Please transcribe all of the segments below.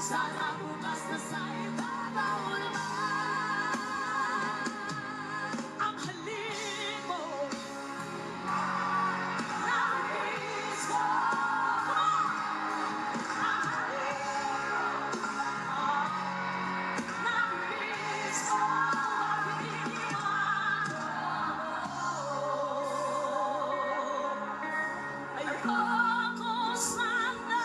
Sana bukas na sa ibabaw naman ang halin mo. Namiss ko. Ang halin mo. Namiss ko. Ang iniwan mo. Ayoko sana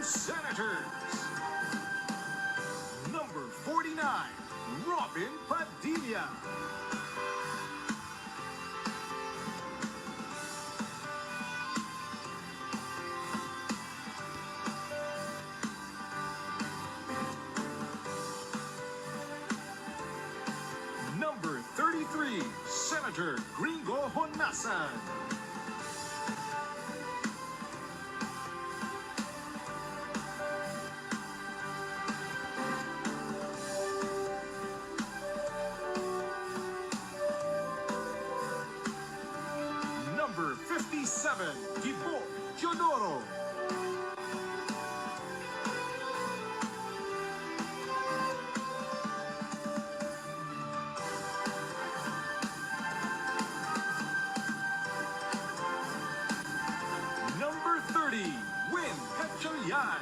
Senators. Number 49, Robin Padilla. Number 33, Senator Gringo Honasan. Number 57, Gibo Teodoro. Number 30, Win Gatchalian.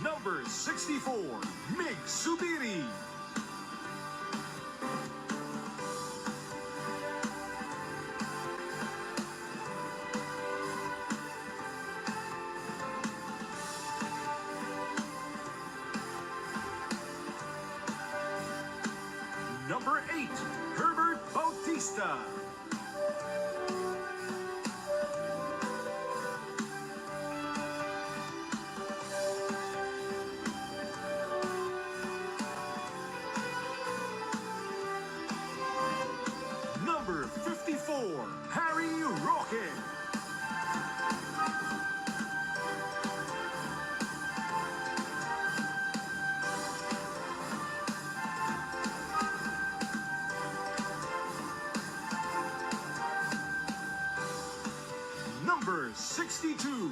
Number 64, Mig Subiri. Number 8, Herbert Bautista. Number 54, Harry Roque. Number 62,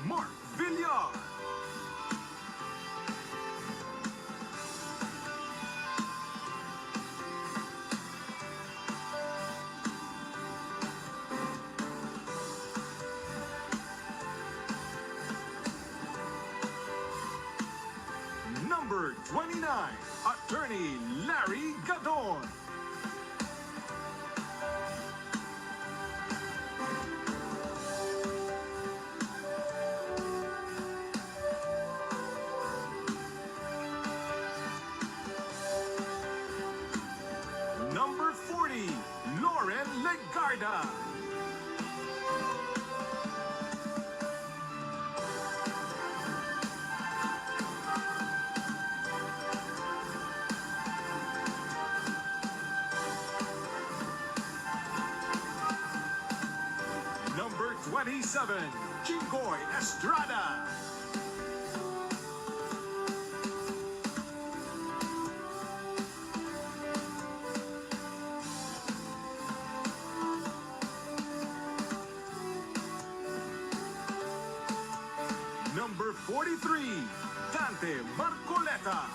Mark Villar. Number 29, Attorney Larry Gadon. Number 40, Lauren Legarda. Number 27, Jingoy Estrada. Number 43, Dante Marcoleta.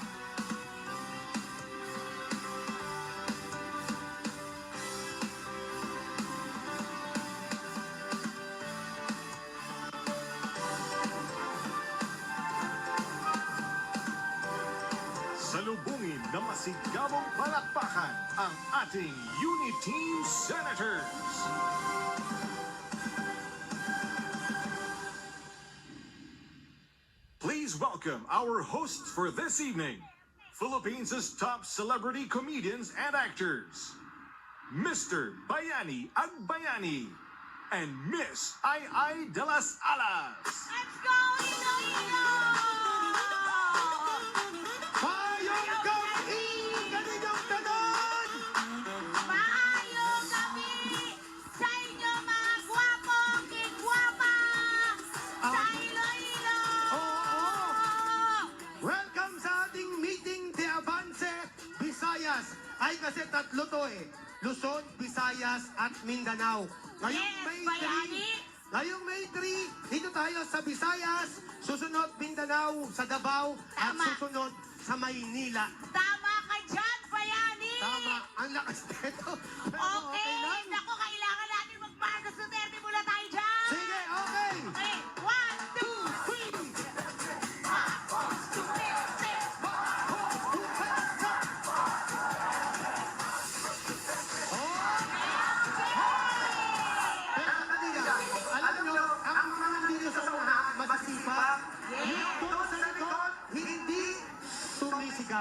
Salubungin na masigabong palakpakan ang ating Uniteam Senators. Please welcome our hosts for this evening, Philippines' top celebrity comedians and actors, Mr. Bayani Agbayani and Miss Ai de las Alas. Let's go, Iloilo! Payong kami! Kaninyong tanan! Maayong gabi sa inyo mga gwapong kigwapa sa Iloilo! Welcome sa ating meeting de Avance Visayas. Ay kasi tatlo to eh. Luzon, Visayas at Mindanao. Yes, Bayani. Ngayong May 3, dito tayo sa Visayas, susunod Mindanao, sa Davao, at Tama. susunod sa Maynila. Tama ka dyan, Bayani! Tama, ang lakas nito. Pero Okay, lang. naku, kailangan natin mag-Marcos Duterte mula tayo dyan! Sige, okay. Okay, 1, 2, 3!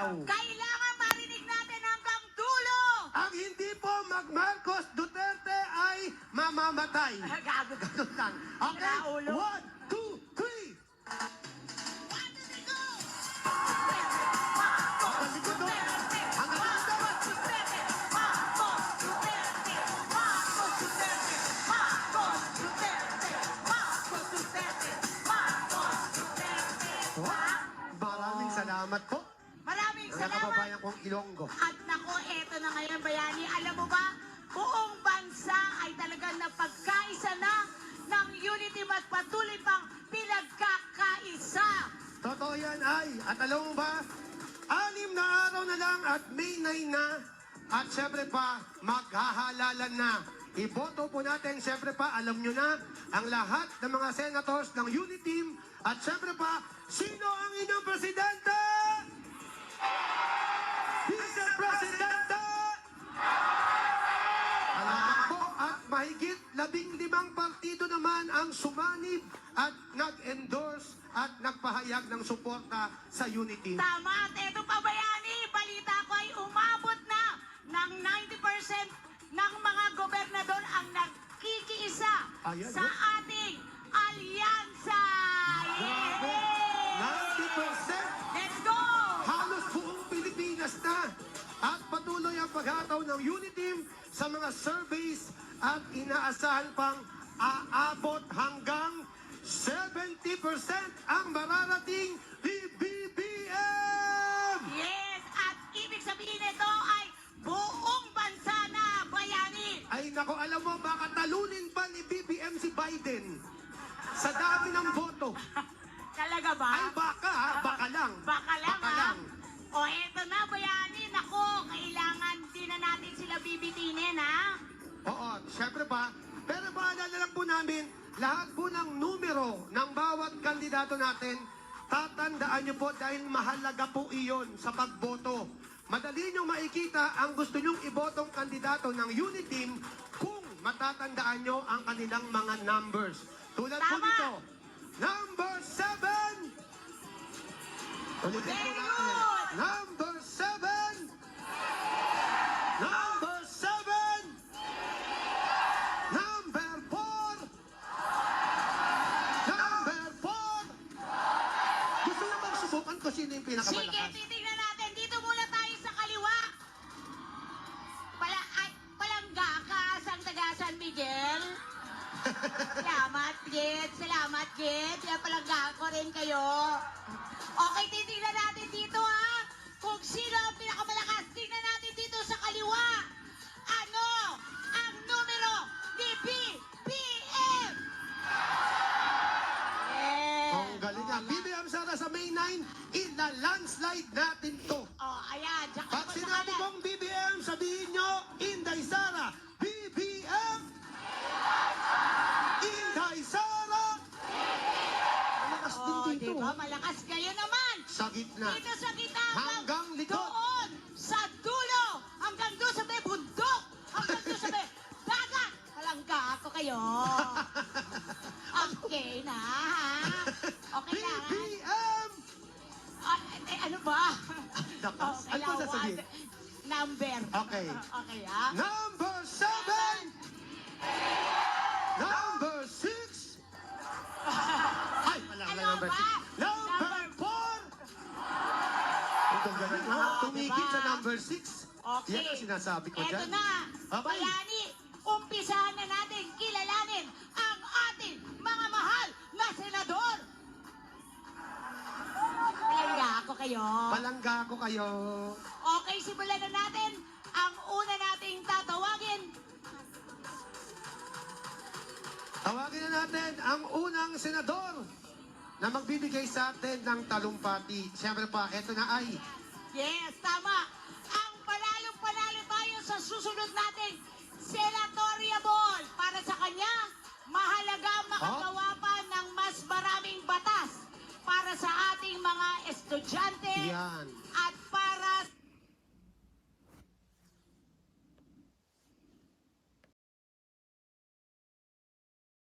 Mindanao. Kailangan marinig natin hanggang dulo. Ang hindi po mag-Marcos Duterte ay mamamatay. Gago. Ganun lang. Okay? Raulo. 1, 2, 3. Hanggang likod doon. Hanggang likod doon. Maraming salamat po. Maraming Mga salamat. kababayan kong Ilonggo. At nako, eto na ngayon, Bayani. Alam mo ba, buong bansa ay talagang napagkaisa na ng unity at patuloy pang pinagkakaisa. Totoo yan ay. At alam mo ba, 6 na araw na lang at May 9 na. At syempre pa, maghahalalan na. Iboto po natin, syempre pa, alam nyo na, ang lahat ng mga senators ng unity team. At syempre pa, sino ang inyong presidente? Vice Presidente! Alamak po at mahigit 15 partido naman ang sumanib at nag-endorse at nagpahayag ng suporta sa unity. Tama, at eto pa, Bayani, balita ko ay umabot na ng 90% ng mga gobernador ang nagkikiisa Ayan, sa oh. ating alyansa. Grabe! Yay! 90%! Let's go! Halos buong Pilipinas na. At patuloy ang paghataw ng unity team sa mga surveys at inaasahan pang aabot hanggang 70% ang mararating ni BBM! Yes, at ibig sabihin nito ay buong bansa na, Bayani. Ay nako, alam mo, baka talunin pa ni BBM si Biden sa dami ng boto. Talaga ba? Ay baka ha, baka lang. Baka lang, Baka ha? lang. O eto na, Bayani. Nako, kailangan din na natin sila bibitinin, ha? Oo, syempre pa. Pero maalala lang po namin, lahat po ng numero ng bawat kandidato natin, tatandaan nyo po dahil mahalaga po iyon sa pagboto. Madali nyo makikita ang gusto nyong ibotong kandidato ng unity team kung matatandaan nyo ang kanilang mga numbers. Tulad po Tama. nito, number 7! Ulitin po Very natin. good. Number 7! Number 7! Number 4! Number 4! Gusto nyo bang subukan ko sino yung Sige, pinakamalakas? titignan natin. Dito muna tayo sa kaliwa. Palangga ka, Sang taga San Miguel. Salamat, Git. Salamat, Git. Yan palangga ko rin kayo. Okay, titignan natin dito, ha? Kung sino ang pinakamalakas. Tingnan natin dito sa kaliwa. Ano ang numero ni BBM? Yeah. Ang galing nga. BBM Sara sa May 9, ila-landslide natin to. Oh, ayan. Diyan ka Pag po sa sinabi kanan. mong BBM, sabihin nyo, Inday Sara. BBM! Inday Sara! Malakas din Oh, dito. diba? Malakas kayo naman. Sa gitna. Dito sa gitna. Hanggang likod. Doon. Sa dulo. Hanggang doon sa may bundok. Hanggang doon sa may dagat. Palangga ako kayo. Okay na, ha? Okay na, ha? BBM! Ano ba? Lakas. Ano kailangan sasabihin? Number. Okay. Okay, ha? Number 7! Number 6! Ay, wala Ano number ba? 6. Number 4! Ito ganun ha? Tumigil diba? sa number 6. Okay. Yan ang sinasabi ko Eto dyan. na. Okay. Bayani, umpisahan na natin kilalanin ang ating mga mahal na senador. Palangga ako kayo. Palangga ko kayo. Okay, simulan na natin ang una nating tatawagin. Tawagin na natin ang unang senador na magbibigay sa atin ng talumpati. Siyempre pa, eto na ay Yes, tama. Ang panalo-panalo tayo sa susunod nating senatoriable. Para sa kanya, mahalaga makagawa pa ng mas maraming batas para sa ating mga estudyante yan. at